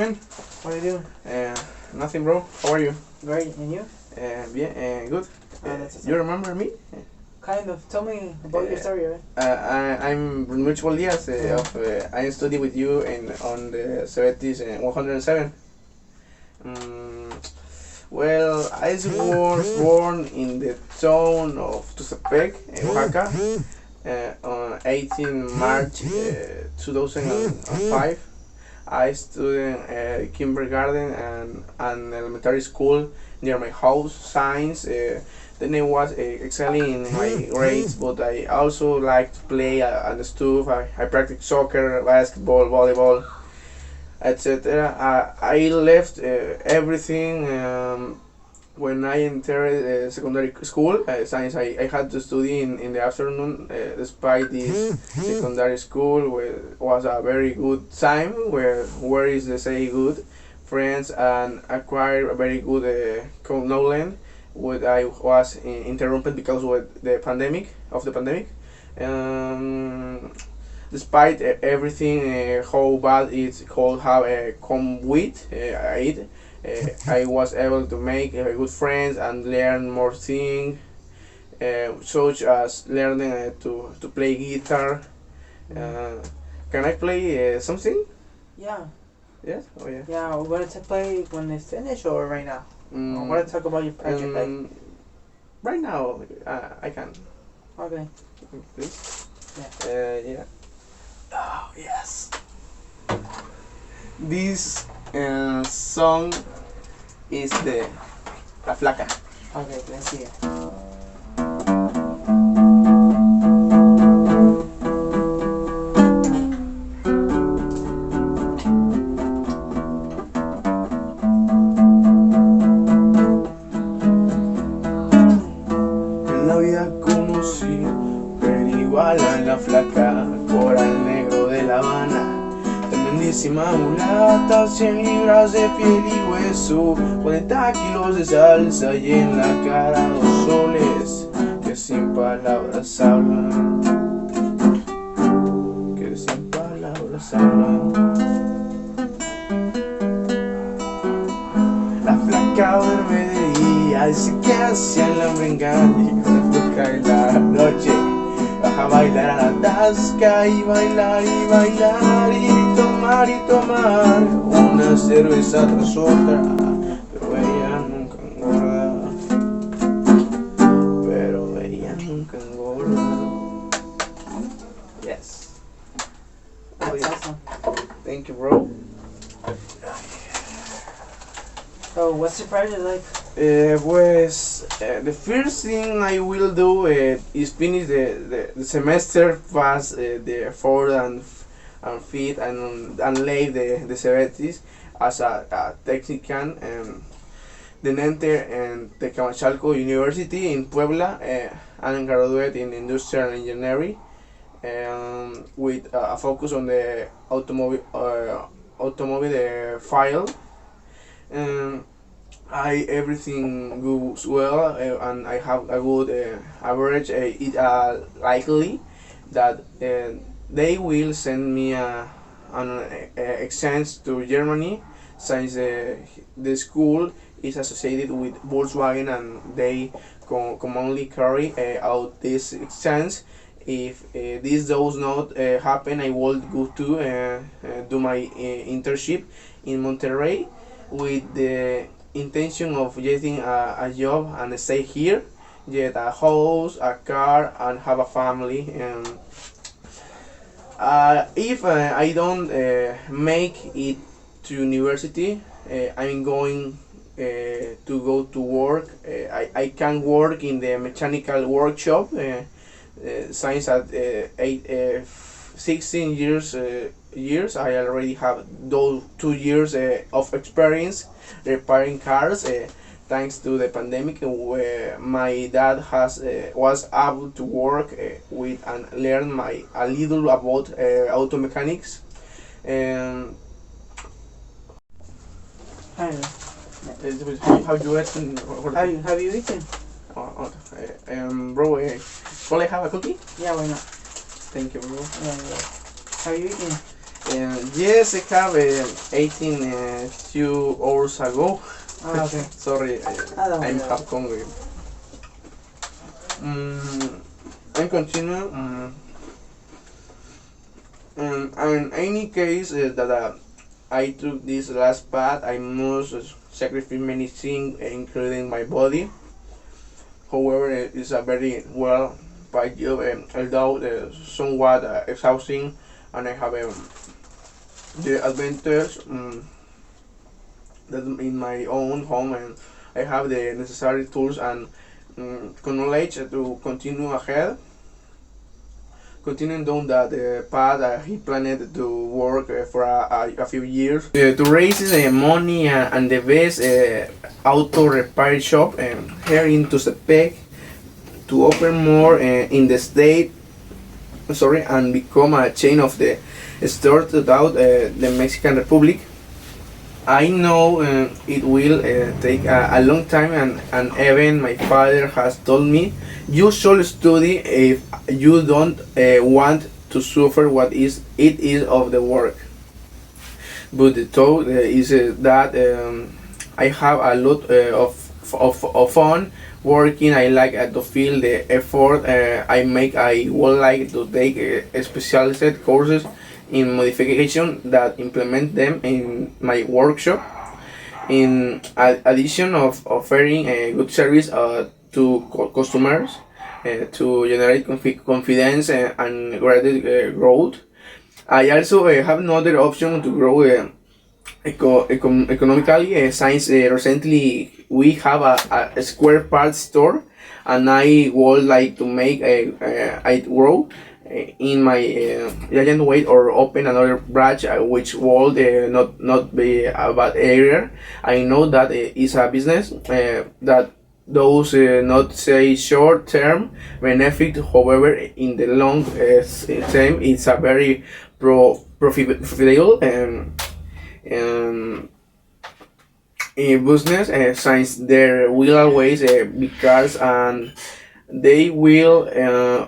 man? What are you doing? Nothing, bro. How are you? Great, and you? Bien, good. You remember me? Kind of. Tell me about your story, right? I'm Bruno Diaz. I study with you on the Cebetis 107. Well, I was born in the town of Tuzapec, Oaxaca, on 18 March 2005. I studied kindergarten and elementary school near my house, science. Then I was excelling in my grades, but I also like to play on the stuff. I practice soccer, basketball, volleyball, etc. I left everything when I entered secondary school. Since I had to study in the afternoon, despite this secondary school was a very good time, where is the say good friends and acquire a very good knowledge. What I was interrupted because of the pandemic. Despite everything, how bad it could have come with it, I was able to make good friends and learn more things, such as learning to play guitar. Can I play something? Yeah. Yes? Oh, yeah. Yeah, we're going to play when it's finished or right now? I want to talk about your project. Right now, I can. Okay. Please? Yeah. Yeah. Oh, yes. This song is La Flaca. Okay, let's see it. La flaca, coral negro de La Habana, tremendísima mulata, 100 libras de piel y hueso, 40 kilos de salsa y en la cara 2 soles que sin palabras hablan, que sin palabras hablan. La flaca duerme de día, dice que hacia el hambre engaña y cuando cae la noche a bailar a la tasca y bailar y tomar una cerveza tras otra, pero ella nunca engorda, Yes. That's awesome. Thank you, bro. So, what's your project like? The first thing I will do is finish the semester, pass the fourth and fifth, and lay the Cebetis as a technician, then enter the Camachalco University in Puebla, and graduate in industrial engineering, with a focus on the automobile field. Everything goes well, and I have a good average. It likely that they will send me an exchange to Germany, since the school is associated with Volkswagen and they commonly carry out this exchange. If this does not happen, I will go to do my internship in Monterrey with the intention of getting a job and stay here, get a house, a car, and have a family. If I don't make it to university, I'm going to go to work. I can work in the mechanical workshop, since at 16 years I already have those 2 years of experience repairing cars, thanks to the pandemic, where my dad was able to work with and learn a little about auto mechanics. Hi. How you eaten? Have you eaten? Bro, will I have a cookie? Yeah, why not? Thank you, bro. Yeah. Have you eaten? Yes, I have 18 few hours ago. Okay. Sorry, Don't I'm worry. half hungry. I continue. In any case that I took this last path, I must sacrifice many things, including my body. However, it's a very well paid job, although somewhat exhausting, and I have the advantage that in my own home, and I have the necessary tools and knowledge to continue ahead. Continuing down that path, he planned to work for a few years to raise money and the best auto repair shop here in Tuxtepec to open more in the state. Sorry, and become a chain of the stores throughout the Mexican Republic. I know it will take a long time, and even my father has told me you should study if you don't want to suffer what is it is of the work. But the thought is that I have a lot of fun working. I like to feel the effort I make. I would like to take specialized courses in modification that implement them in my workshop. In addition of offering a good service to customers to generate confidence and growth. I also have another option to grow economically. Since recently we have a square parts store, and I would like to make I grow in my giant weight or open another branch which would not be a bad area. I know that is a business that those not say short term benefit. However, in the long term, it's a very profitable um, business since there will always be cars, and they will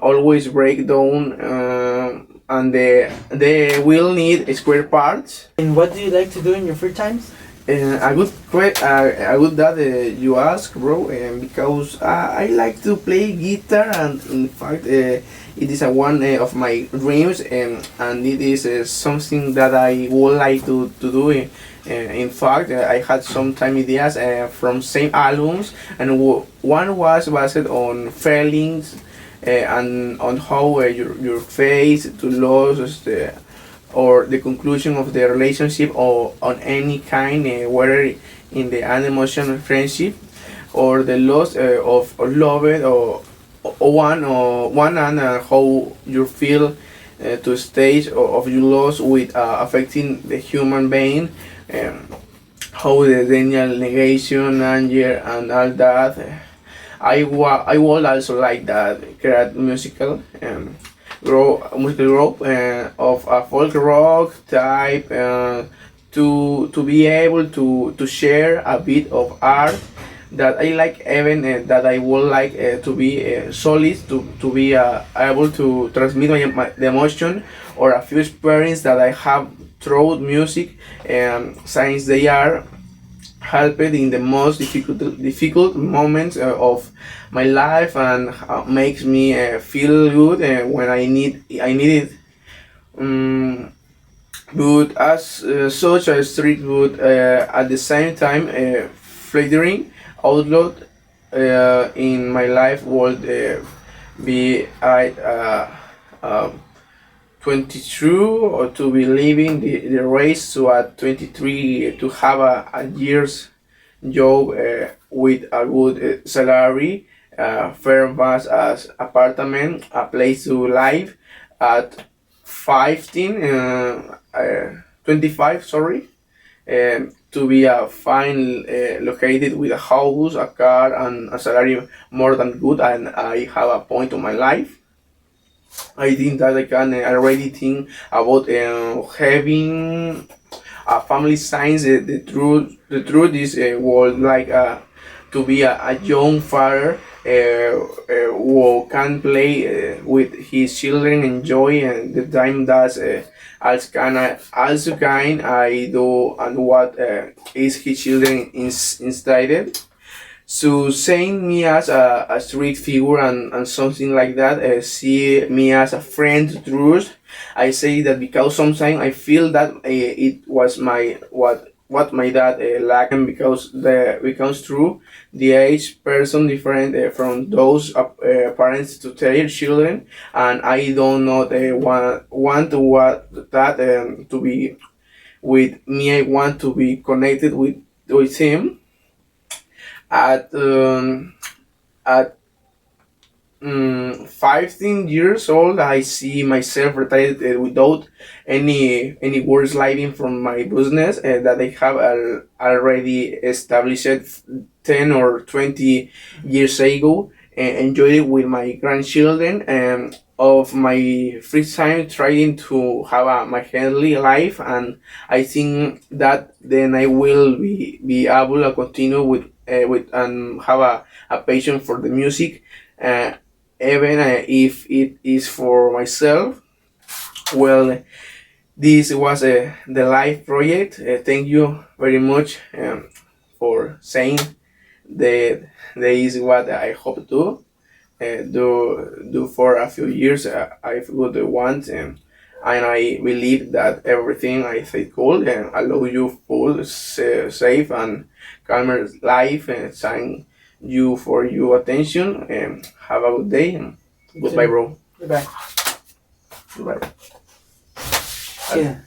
always break down, and they will need square parts. And what do you like to do in your free times? A good that you ask, bro, because I like to play guitar, and in fact, it is one of my dreams, and it is something that I would like to do. In fact, I had some time ideas from same albums, and one was based on feelings and on how your face to lose or the conclusion of the relationship, or on any kind, whether in the unemotional friendship or the loss of love, or one and how you feel to stage of your loss with affecting the human being, how the denial, negation, anger, and all that. I would also like that create musical group of a folk rock type, to be able to share a bit of art that I like, even that I would like to be solid, to be able to transmit the emotion or a few experience that I have through music, since they are helped in the most difficult moments of my life, and makes me feel good when I need it. Um, but as such a street would at the same time flattering outlook in my life would be at 22, or to be leaving the race to at 23, to have a year's job with a good salary, fair bus as apartment, a place to live at 15, 25, sorry, to be a fine located with a house, a car, and a salary more than good, and I have a point of my life. I think that I can already think about having a family science. The truth is would like to be a young father who can play with his children, enjoy the time that also can I do and what is his children inside. So seeing me as a street figure and something like that, see me as a friend to trust. I say that because sometimes I feel that it was my what my dad lacked, and because true the age person different from those parents to their children, and I don't not want to what that to be with me. I want to be connected with him at at 15 years old. I see myself retired without any work sliding from my business that I have already established 10 or 20 years ago, and enjoy it with my grandchildren, and of my free time trying to have my healthy life. And I think that then I will be able to continue with and have a passion for the music, uh, even if it is for myself. Well, this was the live project. Thank you very much for saying that that is what I hope to do for a few years. I would want, and I believe that everything I say cool and allow you full safe and calmer life. And thank you for your attention, and have a good day, and goodbye, bro. Goodbye. Goodbye. Yeah.